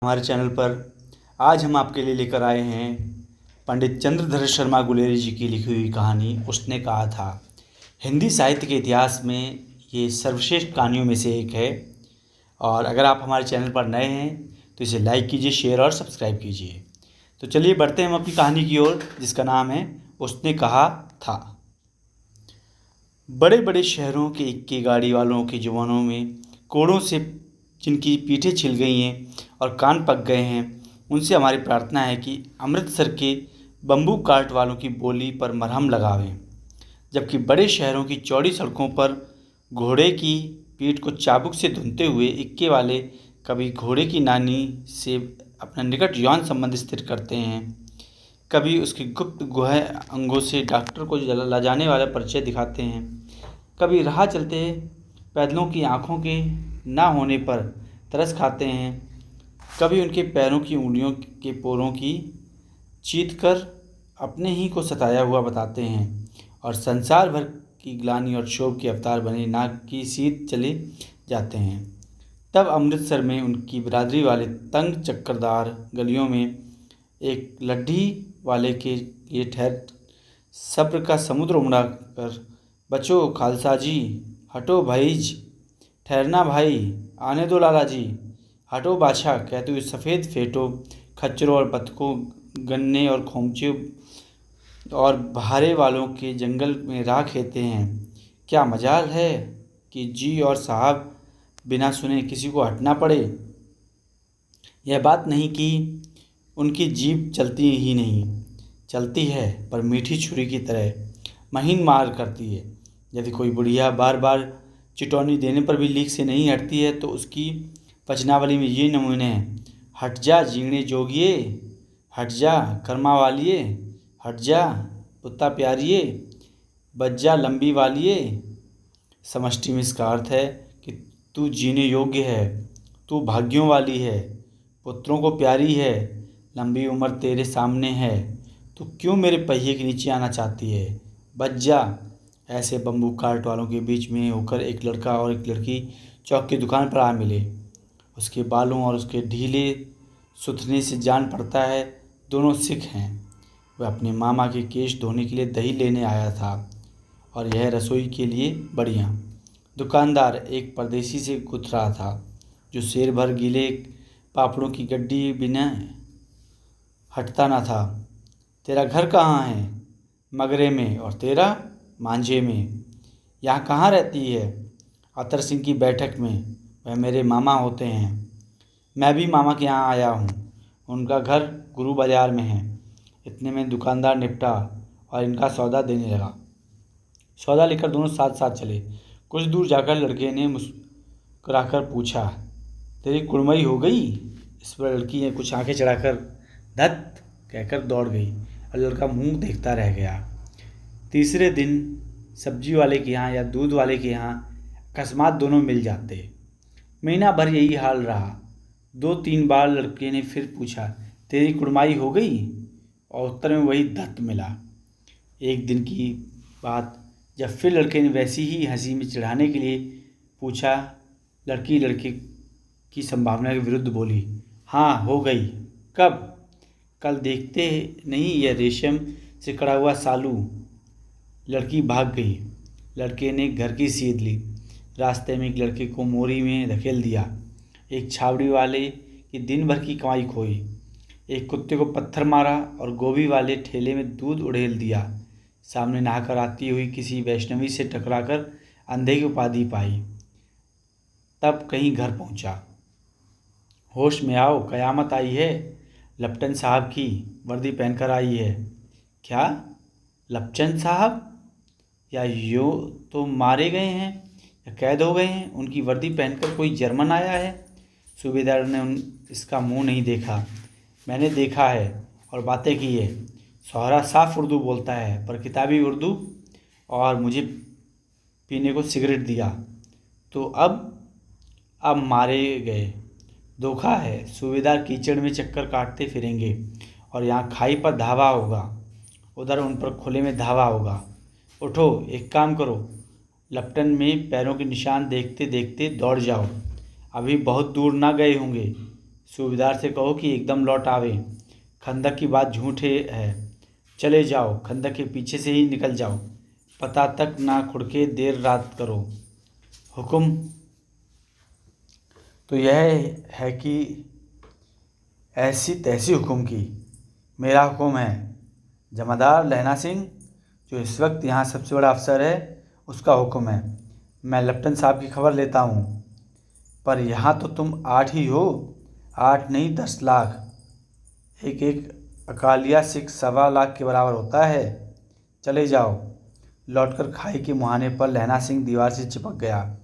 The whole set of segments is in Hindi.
हमारे चैनल पर आज हम आपके लिए लेकर आए हैं पंडित चंद्रधर शर्मा गुलेरी जी की लिखी हुई कहानी उसने कहा था। हिंदी साहित्य के इतिहास में ये सर्वश्रेष्ठ कहानियों में से एक है। और अगर आप हमारे चैनल पर नए हैं तो इसे लाइक कीजिए, शेयर और सब्सक्राइब कीजिए। तो चलिए बढ़ते हैं हम अपनी कहानी की ओर, जिसका नाम है उसने कहा था। बड़े बड़े शहरों के इक्के गाड़ी वालों के जवानों में कोड़ों से जिनकी पीठें छिल गई हैं और कान पक गए हैं, उनसे हमारी प्रार्थना है कि अमृतसर के बम्बू काट वालों की बोली पर मरहम लगावें। जबकि बड़े शहरों की चौड़ी सड़कों पर घोड़े की पीठ को चाबुक से धुनते हुए इक्के वाले कभी घोड़े की नानी से अपना निकट यौन संबंध स्थिर करते हैं, कभी उसके गुप्त गुहा अंगों से डॉक्टर को लजाने वाला परिचय दिखाते हैं, कभी राह चलते पैदलों की आँखों के ना होने पर तरस खाते हैं, कभी उनके पैरों की उंगलियों के पोरों की चीत कर अपने ही को सताया हुआ बताते हैं और संसार भर की ग्लानि और क्षोभ के अवतार बने नाग की सीध चले जाते हैं। तब अमृतसर में उनकी बिरादरी वाले तंग चक्करदार गलियों में एक लड्ढी वाले के लिए ठहर सब्र का समुद्र उमड़ा कर, बचो खालसा जी, हटो भाईज, ठहरना भाई, आने दो लाला जी, हटो बादशाह, कहते हुए सफ़ेद फेटों, खच्चरों और बतखों, गन्ने और खोमचे और बहारे वालों के जंगल में राह खेते हैं। क्या मजाल है कि जी और साहब बिना सुने किसी को हटना पड़े। यह बात नहीं कि उनकी जीभ चलती ही नहीं, चलती है पर मीठी छुरी की तरह महीन मार करती है। यदि कोई बुढ़िया बार बार चिटौनी देने पर भी लीक से नहीं हटती है तो उसकी वचनावली में ये नमूने हैं: हट जा जीणे जोगिए, हट जा कर्मा वालिए, हट जा पुत्ता प्यारिए, बच जा लंबी वालिए। समष्टि में इसका अर्थ है कि तू जीने योग्य है, तू भाग्यों वाली है, पुत्रों को प्यारी है, लंबी उम्र तेरे सामने है, तू क्यों मेरे पहिए के नीचे आना चाहती है, बच जा। ऐसे बम्बू कार्ट वालों के बीच में होकर एक लड़का और एक लड़की चौक की दुकान पर आ मिले। उसके बालों और उसके ढीले सुथने से जान पड़ता है दोनों सिख हैं। वह अपने मामा के केश धोने के लिए दही लेने आया था और यह रसोई के लिए बढ़िया। दुकानदार एक परदेसी से गुथ रहा था जो शेर भर गीले पापड़ों की गड्डी बिना हटता ना था। तेरा घर कहाँ है? मगरे में। और तेरा? मांझे में। यहाँ कहाँ रहती है? अतर सिंह की बैठक में, वह मेरे मामा होते हैं। मैं भी मामा के यहाँ आया हूँ, उनका घर गुरु बाजार में है। इतने में दुकानदार निपटा और इनका सौदा देने लगा। सौदा लेकर दोनों साथ साथ चले। कुछ दूर जाकर लड़के ने मुस्कुराकर पूछा, तेरी कुड़मई हो गई? इस पर लड़की ने कुछ आंखें चढ़ाकर धत कहकर दौड़ गई और लड़का मुंह देखता रह गया। तीसरे दिन सब्जी वाले के यहाँ या दूध वाले के यहाँ अकस्मात दोनों मिल जाते। महीना भर यही हाल रहा। 2-3 बार लड़के ने फिर पूछा, तेरी कुड़माई हो गई? और उत्तर में वही धत मिला। एक दिन की बात, जब फिर लड़के ने वैसी ही हंसी में चिढ़ाने के लिए पूछा, लड़की लड़के की संभावना के विरुद्ध बोली, हाँ हो गई। कब? कल देखते नहीं यह रेशम से कड़ा हुआ सालू। लड़की भाग गई। लड़के ने घर की सीध ली। रास्ते में एक लड़के को मोरी में धकेल दिया। एक छावड़ी वाले की दिन भर की कमाई खोई। एक कुत्ते को पत्थर मारा और गोभी वाले ठेले में दूध उड़ेल दिया। सामने नहाकर आती हुई किसी वैष्णवी से टकराकर अंधे की उपाधि पाई। तब कहीं घर पहुंचा। होश में आओ, कयामत आई है। लपटन साहब की वर्दी पहनकर आई है। क्या? लपचन साहब? या यूँ तो मारे गए हैं या कैद हो गए हैं? उनकी वर्दी पहनकर कोई जर्मन आया है? सूबेदार ने इसका मुंह नहीं देखा। मैंने देखा है और बातें की है। सोहरा साफ उर्दू बोलता है पर किताबी उर्दू। और मुझे पीने को सिगरेट दिया तो अब मारे गए। धोखा है। सूबेदार कीचड़ में चक्कर काटते फिरेंगे और यहाँ खाई पर धावा होगा, उधर उन पर खुले में धावा होगा। उठो, एक काम करो, लपटन में पैरों के निशान देखते देखते दौड़ जाओ। अभी बहुत दूर ना गए होंगे। सूबेदार से कहो कि एकदम लौट आवे। खंदक की बात झूठ है। चले जाओ, खंदक के पीछे से ही निकल जाओ। पता तक ना खुड़के देर रात करो। हुक्म तो यह है कि ऐसी तैसी हुक्म की। मेरा हुक्म है। जमादार लहना सिंह, जो इस वक्त यहाँ सबसे बड़ा अफसर है, उसका हुक्म है। मैं लेफ्टिनेंट साहब की खबर लेता हूँ। पर यहाँ तो तुम 8 ही हो। 8 नहीं, 10 लाख। एक एक अकालिया सिख 1.25 लाख के बराबर होता है। चले जाओ। लौटकर खाई के मुहाने पर लहना सिंह दीवार से चिपक गया।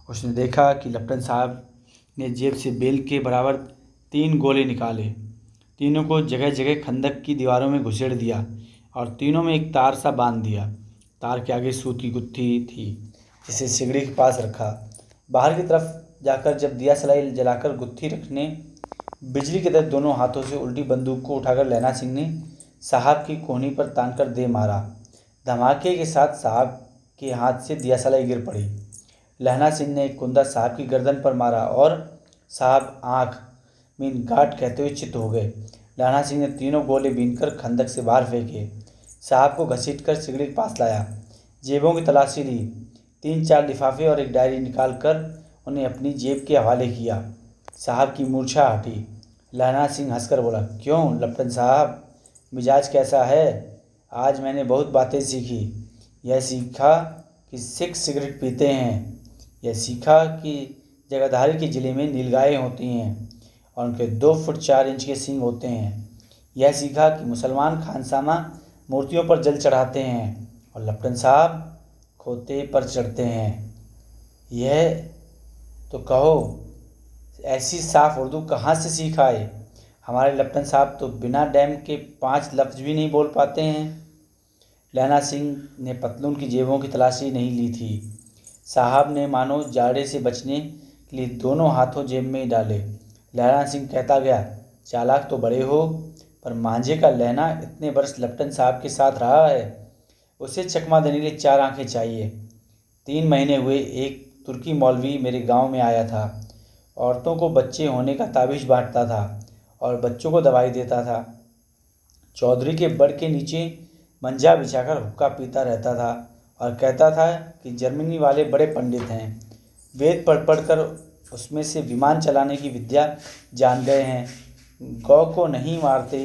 उसने देखा कि लेफ्टिनेंट साहब ने जेब से बेल के बराबर 3 गोले निकाले। तीनों को जगह जगह खंदक की दीवारों में घुसेड़ दिया और तीनों में एक तार सा बांध दिया। तार के आगे सूत की गुत्थी थी, जिसे सिगड़ी के पास रखा। बाहर की तरफ जाकर जब दिया सलाई जलाकर गुत्थी रखने बिजली की तरह दोनों हाथों से उल्टी बंदूक को उठाकर लहना सिंह ने साहब की कोहनी पर तानकर दे मारा। धमाके के साथ साहब के हाथ से दिया सलाई गिर पड़ी। लहना सिंह ने एक कुंदा साहब की गर्दन पर मारा और साहब आँख मीन गाट कहते हुए चित्त हो गए। लहना सिंह ने तीनों गोले बीनकर खंदक से बाहर फेंके। साहब को घसीटकर सिगड़ी के पास लाया। जेबों की तलाशी ली। 3-4 लिफाफे और एक डायरी निकालकर उन्हें अपनी जेब के हवाले किया। साहब की मूर्छा हटी। लहना सिंह हंसकर बोला, क्यों लेफ्टिनेंट साहब, मिजाज कैसा है? आज मैंने बहुत बातें सीखी। यह सीखा कि सिख सिगरेट पीते हैं। यह सीखा कि जगाधारी के ज़िले में नीलगायें होती हैं और उनके 2 फुट 4 इंच के सींग होते हैं। यह सीखा कि मुसलमान खानसामा मूर्तियों पर जल चढ़ाते हैं और लेफ्टिनेंट साहब खोते पर चढ़ते हैं। यह तो कहो, ऐसी साफ उर्दू कहाँ से सीख आए? हमारे लेफ्टिनेंट साहब तो बिना डैम के 5 लफ्ज़ भी नहीं बोल पाते हैं। लहना सिंह ने पतलून की जेबों की तलाशी नहीं ली थी। साहब ने मानो जाड़े से बचने के लिए दोनों हाथों जेब में डाले। लहना सिंह कहता गया, चालाक तो बड़े हो, पर मांझे का लहना इतने बरस लेफ्टिनेंट साहब के साथ रहा है। उसे चकमा देने के लिए 4 आंखें चाहिए। 3 महीने हुए एक तुर्की मौलवी मेरे गांव में आया था। औरतों को बच्चे होने का ताबीज़ बांटता था और बच्चों को दवाई देता था। चौधरी के बड़ के नीचे मंजा बिछाकर हुक्का पीता रहता था और कहता था कि जर्मनी वाले बड़े पंडित हैं। वेद पढ़ पढ़ कर उसमें से विमान चलाने की विद्या जान गए हैं। गौ को नहीं मारते,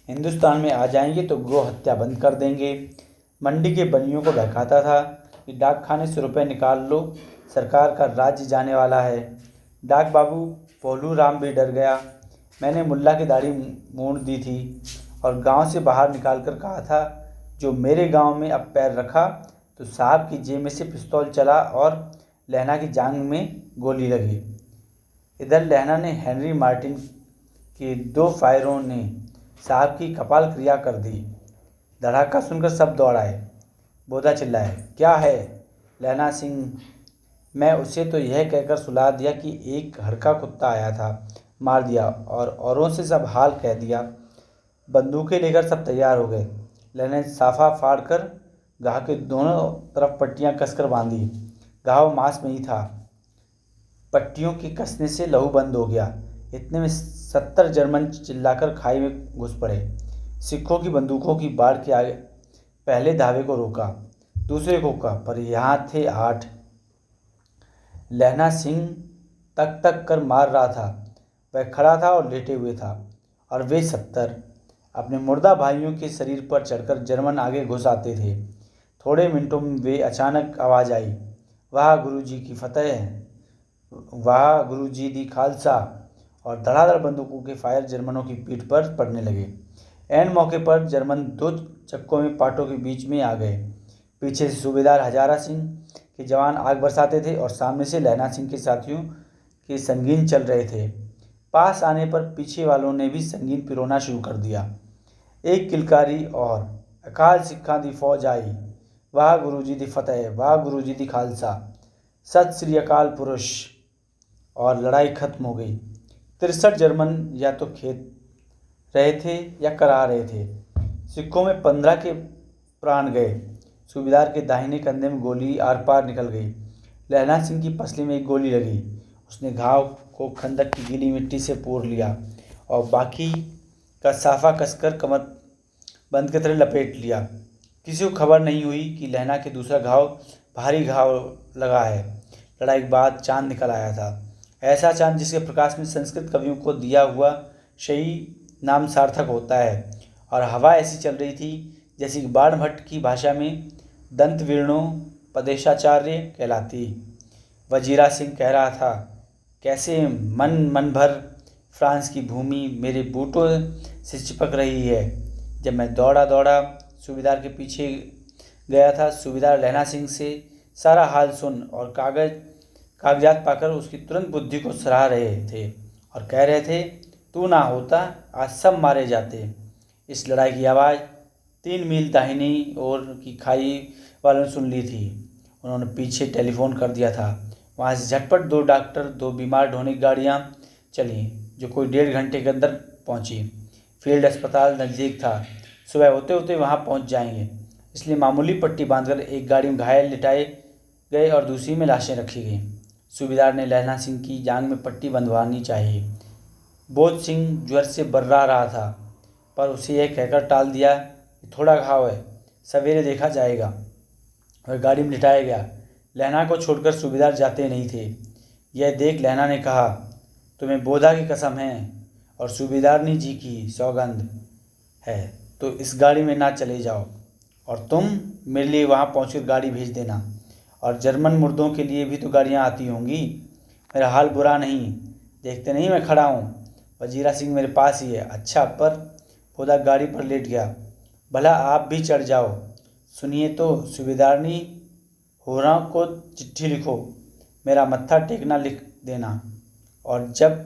हिंदुस्तान में आ जाएंगे तो गौ हत्या बंद कर देंगे। मंडी के बनियों को बहकाता था कि डाक खाने से रुपये निकाल लो, सरकार का राज्य जाने वाला है। डाक बाबू पोलू राम भी डर गया। मैंने मुल्ला की दाढ़ी मोड़ दी थी और गांव से बाहर निकालकर कहा था, जो मेरे गांव में अब पैर रखा तो साहब की जेब में से पिस्तौल चला और लहना की जांघ में गोली लगी। इधर लहना ने हेनरी मार्टिन के 2 फायरों ने साहब की कपाल क्रिया कर दी। धड़ाका सुनकर सब दौड़ आए। बोधा चिल्लाए, क्या है? लहना सिंह, मैं उसे तो यह कहकर सुला दिया कि एक हड़का कुत्ता आया था, मार दिया, और औरों से सब हाल कह दिया। बंदूकें लेकर सब तैयार हो गए। लहना ने साफा फाड़ कर घाव के दोनों तरफ पट्टियां कसकर बांधी। घाव मांस में ही था। पट्टियों के कसने से लहू बंद हो गया। इतने में 70 जर्मन चिल्लाकर खाई में घुस पड़े। सिखों की बंदूकों की बाढ़ के आगे पहले धावे को रोका, दूसरे को रोका, पर यहाँ थे 8। लहना सिंह तक तक कर मार रहा था। वह खड़ा था और लेटे हुए था, और वे 70 अपने मुर्दा भाइयों के शरीर पर चढ़कर जर्मन आगे घुस आते थे। थोड़े मिनटों में वे अचानक आवाज़ आई, वाह गुरुजी की फतेह, वाह गुरुजी दी खालसा, और धड़ाधड़ बंदूकों के फायर जर्मनों की पीठ पर पड़ने लगे। ऐन मौके पर जर्मन 2 चक्कों में पाटों के बीच में आ गए। पीछे से सूबेदार हजारा सिंह के जवान आग बरसाते थे और सामने से लहना सिंह के साथियों के संगीन चल रहे थे। पास आने पर पीछे वालों ने भी संगीन पिरोना शुरू कर दिया। एक किलकारी और, अकाल सिक्खा दी फौज आई, वाह गुरुजी दी फतेह, वाह गुरुजी दी खालसा, सत श्री अकाल पुरुष, और लड़ाई खत्म हो गई। 63 जर्मन या तो खेत रहे थे या करा रहे थे। सिखों में 15 के प्राण गए। सूबेदार के दाहिने कंधे में गोली आर पार निकल गई। लहना सिंह की पसली में एक गोली लगी। उसने घाव को खंदक की गीली मिट्टी से पूर लिया और बाकी का साफा कसकर कमर बंद की तरह लपेट लिया। किसी को खबर नहीं हुई कि लहना के दूसरा भारी घाव लगा है। लड़ाई के बाद चांद निकल आया था, ऐसा चांद जिसके प्रकाश में संस्कृत कवियों को दिया हुआ शही नाम सार्थक होता है। और हवा ऐसी चल रही थी जैसी बाण भट्ट की भाषा में दंत वीर्णो पदेशाचार्य कहलाती। वजीरा सिंह कह रहा था, कैसे मन भर फ्रांस की भूमि मेरे बूटों से चिपक रही है। जब मैं दौड़ा सूबेदार के पीछे गया था, सूबेदार लहना सिंह से सारा हाल सुन और कागजात पाकर उसकी तुरंत बुद्धि को सराह रहे थे और कह रहे थे, तू ना होता आज सब मारे जाते। इस लड़ाई की आवाज़ 3 मील दाहिनी ओर की खाई वालों ने सुन ली थी। उन्होंने पीछे टेलीफोन कर दिया था। वहाँ से झटपट 2 डॉक्टर, 2 बीमार ढोने की गाड़ियाँ चलीं जो कोई 1.5 घंटे के अंदर पहुँची। फील्ड अस्पताल नज़दीक था, सुबह होते होते वहाँ पहुँच जाएंगे, इसलिए मामूली पट्टी बांधकर एक गाड़ी में घायल लिटाए गए और दूसरी में लाशें रखी गईं। सूबेदार ने लहना सिंह की जांघ में पट्टी बंधवानी चाहिए। बोध सिंह ज्वर से बर्रा रहा था, पर उसे यह कहकर टाल दिया कि थोड़ा घाव है, सवेरे देखा जाएगा। वह गाड़ी में लिटाया गया। लहना को छोड़कर सूबेदार जाते नहीं थे। यह देख लहना ने कहा, तुम्हें बोधा की कसम है और सूबेदारनी जी की सौगंध है तो इस गाड़ी में ना चले जाओ, और तुम मेरे लिए वहाँ पहुँचकर गाड़ी भेज देना। और जर्मन मुर्दों के लिए भी तो गाड़ियाँ आती होंगी। मेरा हाल बुरा नहीं, देखते नहीं मैं खड़ा हूँ। वजीरा सिंह मेरे पास ही है। अच्छा, पर बोधा गाड़ी पर लेट गया। भला आप भी चढ़ जाओ। सुनिए तो, सूबेदारनी होरा को चिट्ठी लिखो, मेरा मत्था टेकना लिख देना, और जब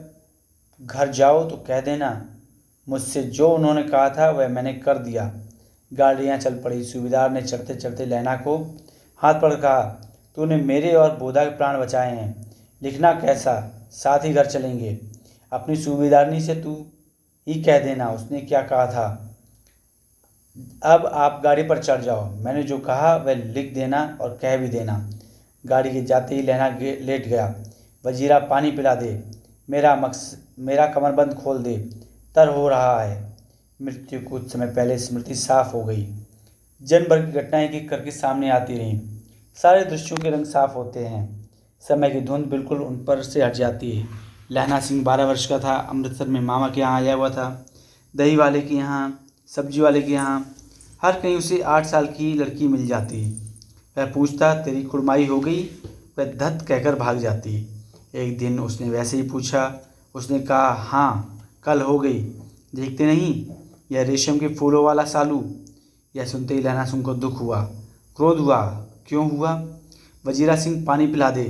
घर जाओ तो कह देना मुझसे जो उन्होंने कहा था वह मैंने कर दिया। गाड़ियाँ चल पड़ी। सूबेदार ने चढ़ते चढ़ते लहना को हाथ पकड़ कहा, तूने मेरे और बोधा के प्राण बचाए हैं। लिखना कैसा, साथ ही घर चलेंगे। अपनी सूबेदारनी से तू ही कह देना उसने क्या कहा था। अब आप गाड़ी पर चढ़ जाओ, मैंने जो कहा वह लिख देना और कह भी देना। गाड़ी के जाते ही लहना लेट गया। वजीरा, पानी पिला दे, मेरा कमरबंद खोल दे, तर हो रहा है। मृत्यु कुछ समय पहले स्मृति साफ हो गई। जन्म भर की घटनाएं एक एक करके सामने आती रहीं। सारे दृश्यों के रंग साफ होते हैं, समय की धुंध बिल्कुल उन पर से हट जाती है। लहना सिंह 12 वर्ष का था, अमृतसर में मामा के यहाँ आया हुआ था। दही वाले के यहाँ, सब्जी वाले के यहाँ, हर कहीं उसे 8 साल की लड़की मिल जाती। वह पूछता, तेरी कुड़माई हो गई? वह धत कहकर भाग जाती। एक दिन उसने वैसे ही पूछा। उसने कहा, हाँ कल हो गई। देखते नहीं, यह रेशम के फूलों वाला सालू। यह सुनते ही लहना सिंह को दुख हुआ, क्रोध हुआ। क्यों हुआ? वजीरा सिंह, पानी पिला दे।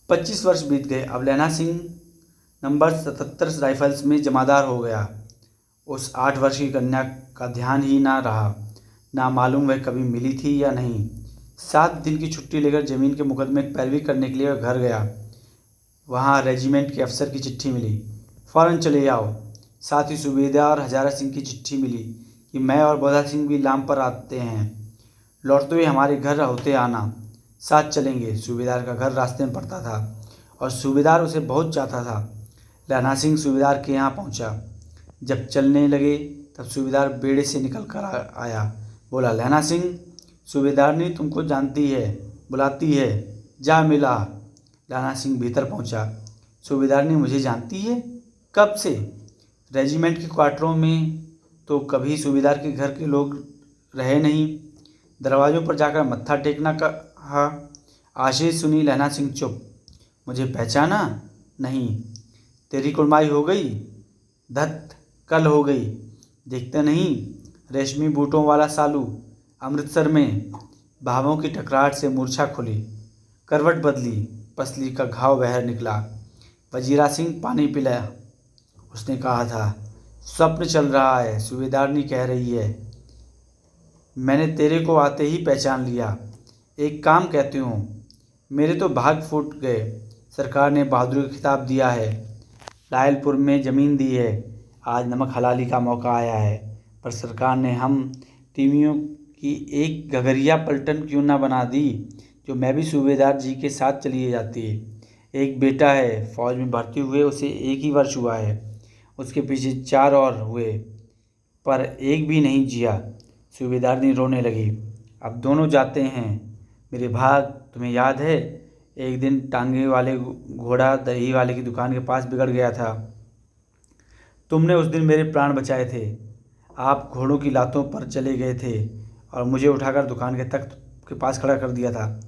25 वर्ष बीत गए। अब लहना सिंह नंबर 77 राइफल्स में जमादार हो गया। उस 8 वर्ष की कन्या का ध्यान ही ना रहा। ना मालूम वह कभी मिली थी या नहीं। 7 दिन की छुट्टी लेकर ज़मीन के मुकदमे की पैरवी करने के लिए वह घर गया। वहाँ रेजिमेंट के अफसर की चिट्ठी मिली, फ़ौरन चले आओ। साथ ही सूबेदार हजारा सिंह की चिट्ठी मिली कि मैं और बोधा सिंह भी लाम पर आते हैं। लौटते हुए हमारे घर होते आना, साथ चलेंगे। सूबेदार का घर रास्ते में पड़ता था और सूबेदार उसे बहुत चाहता था। लहना सिंह सूबेदार के यहाँ पहुँचा। जब चलने लगे तब सूबेदार बेड़े से निकल कर आया। बोला, लहना सिंह, सूबेदारनी तुमको जानती है, बुलाती है, जा मिला। लहना सिंह भीतर पहुंचा। सूबेदारनी मुझे जानती है? कब से? रेजिमेंट के क्वार्टरों में तो कभी सूबेदार के घर के लोग रहे नहीं। दरवाज़ों पर जाकर मत्था टेकना कहा। आशीष सुनी। लहना सिंह चुप। मुझे पहचाना नहीं? तेरी कुड़माई हो गई? धत, कल हो गई। देखते नहीं, रेशमी बूटों वाला सालू। अमृतसर में भावों की टकराहट से मूर्छा खुली, करवट बदली, पसली का घाव बाहर निकला। वजीरा सिंह, पानी पिला। उसने कहा था, स्वप्न चल रहा है, सूबेदारनी कह रही है। मैंने तेरे को आते ही पहचान लिया। एक काम कहती हूँ, मेरे तो भाग फूट गए। सरकार ने बहादुरी का खिताब दिया है, लायलपुर में ज़मीन दी है। आज नमक हलाली का मौका आया है, पर सरकार ने हम तीमियों की एक घघरिया पलटन क्यों ना बना दी, जो मैं भी सूबेदार जी के साथ चली जाती है। एक बेटा है, फौज में भर्ती हुए उसे 1 ही वर्ष हुआ है। उसके पीछे 4 और हुए, पर एक भी नहीं जिया। सूबेदारनी रोने लगी। अब दोनों जाते हैं। मेरे भाग, तुम्हें याद है, एक दिन टांगे वाले घोड़ा दही वाले की दुकान के पास बिगड़ गया था। तुमने उस दिन मेरे प्राण बचाए थे। आप घोड़ों की लातों पर चले गए थे और मुझे उठाकर दुकान के तख्त के पास खड़ा कर दिया था।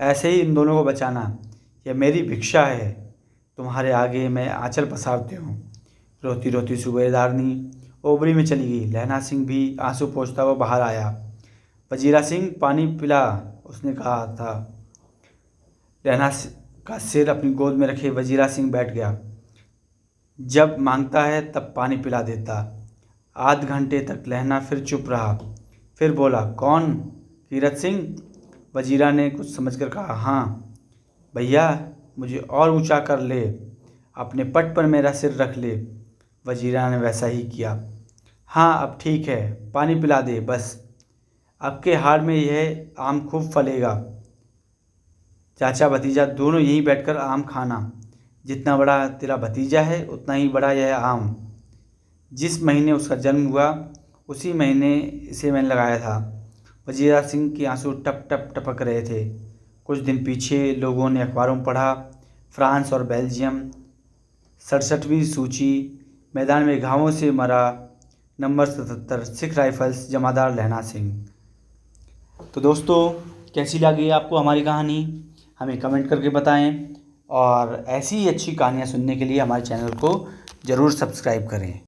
ऐसे ही इन दोनों को बचाना, यह मेरी भिक्षा है। तुम्हारे आगे मैं आंचल पसारती हूँ। रोती रोती सूबेदारनी ओबरी में चली गई। लहना सिंह भी आंसू पोंछता हुआ बाहर आया। वजीरा सिंह, पानी पिला, उसने कहा था। लहना का सिर अपनी गोद में रखे वजीरा सिंह बैठ गया। जब मांगता है तब पानी पिला देता। आध घंटे तक लहना फिर चुप रहा। फिर बोला, कौन? कीरत सिंह? वजीरा ने कुछ समझकर कहा, हाँ भैया, मुझे और ऊंचा कर ले, अपने पट पर मेरा सिर रख ले। वजीरा ने वैसा ही किया। हाँ अब ठीक है, पानी पिला दे बस। अब के हाल में यह आम खूब फलेगा। चाचा भतीजा दोनों यहीं बैठकर आम खाना। जितना बड़ा तेरा भतीजा है उतना ही बड़ा यह आम। जिस महीने उसका जन्म हुआ उसी महीने इसे मैंने लगाया था। वजीरा सिंह के आंसू टप टप टपक रहे थे। कुछ दिन पीछे लोगों ने अखबारों में पढ़ा, फ्रांस और बेल्जियम 67वीं सूची, मैदान में घावों से मरा, नंबर 77, सिख राइफल्स, जमादार लहना सिंह। तो दोस्तों, कैसी लगी आपको हमारी कहानी? हमें कमेंट करके बताएं और ऐसी ही अच्छी कहानियाँ सुनने के लिए हमारे चैनल को ज़रूर सब्सक्राइब करें।